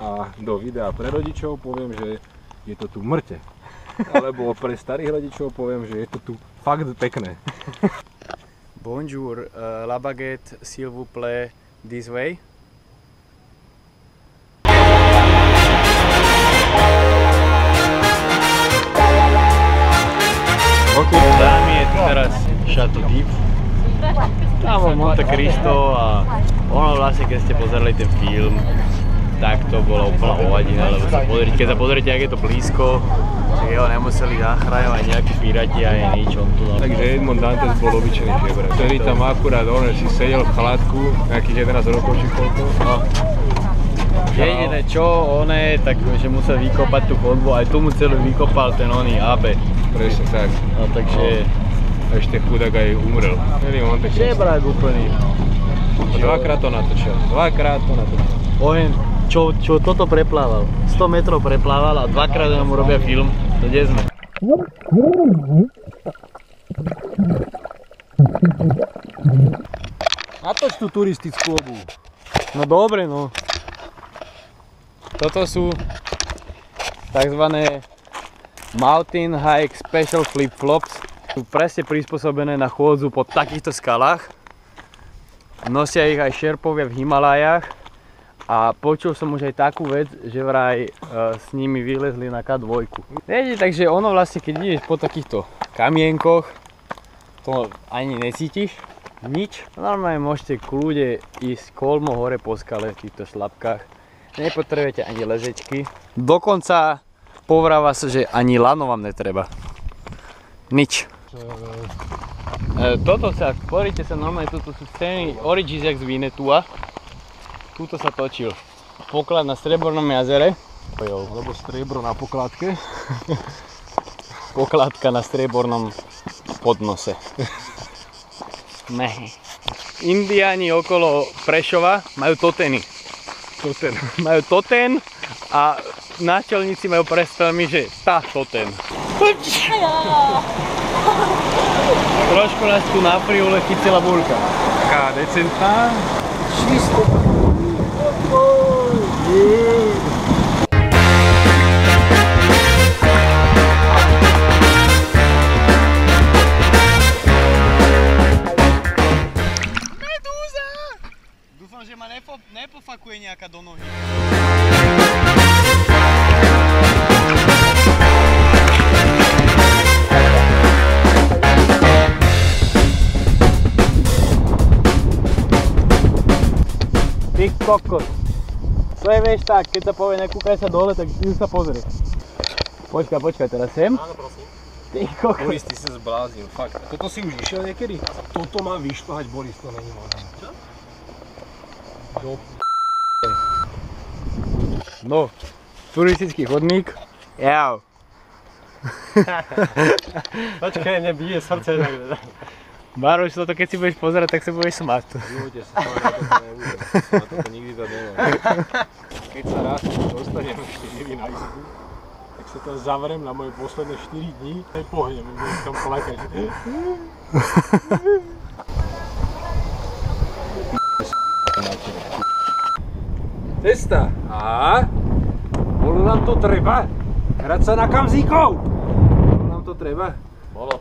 A do videa pre rodičov poviem, že je to tu mŕte. Alebo pre starých rodičov poviem, že je to tu fakt pekné. Bonjour, la baguette, s'il vous plaît, this way. Za nami je tu teraz Chateau d'If. Tam bol Monte Cristo a ono vlastne, keď ste pozerali ten film, tak to bola úplná hovadina, lebo keď sa pozrite, jak je to blízko, tak jeho nemuseli zachraňovať nejakí pirati a je nič, on tu... Takže Edmond Dantes bol obyčajný žebrák, ktorý tam akurát si sedel v chladku, nejakých 11 rokov či koľko. No. Jediné čo, tak že musel vykopať tú chodbu, aj tu mu celú vykopal ten oný AB. Presne tak. No takže... A ešte chudák aj umrel. Žebrák úplný. Dvakrát to natočil. Oheň, čo toto preplával. 100 metrov preplával a dvakrát mu robia film. To kde sme? Natoč tú turistickú obuv. No dobre, no. Toto sú takzvané Mountain Hike Special Flip Flops. Sú presne prispôsobené na chôdzu po takýchto skalách. Nosia ich aj šerpovia v Himalajách. A počul som už aj takú vec, že vraj s nimi vylezli na K2. Viete, takže ono vlastne, keď ideš po takýchto kamienkoch, to ani necítiš nič. Normálne môžete kľude ísť kolmo hore po skale v týchto šlapkách. Nepotrebujete ani lezečky. Dokonca povráva sa, že ani lano vám netreba. Nič. Toto sa, pozrite sa normálne, toto sú scény Origins jak z Winnetua. Tuto sa točil poklad na Striebornom jazere. Alebo striebro na pokladke. Pokladka na striebornom podnose. Indiáni okolo Prešova majú toteny. Majú toten a náčelníci majú predstavami, že tá toten. Trošku nás tu na friule chytila búrka. Taká decentná. Čisto. Medúza! Dúfam, že ma nepofakuje nejaká do nohy. Ty kokos. To je, vieš tak, keď sa povie nekúkaj sa dole, tak ty sa pozri. Počkaj, teraz sem. Áno, prosím. Ty kokos. Boris, ty sa zbláznil, fakt. Toto si už išiel niekedy? Toto mám vyšplhať, Boris, to není možné. Čo? No, turistický chodník. Jau. Počkaj, mne bije srdce. Maroš, toto keď si budeš pozerať, tak sa budeš smať. V živote sa to nebudem. Na toto nikdy to nemám. Keď sa raz dostanem 4 na izbu, tak sa to zavrem na moje posledné 4 dní. Nepohnem, budem tam plakať. Cesta. A? Bolo nám to treba? Hrať sa na kamzíkov? Bolo nám to treba? Bolo.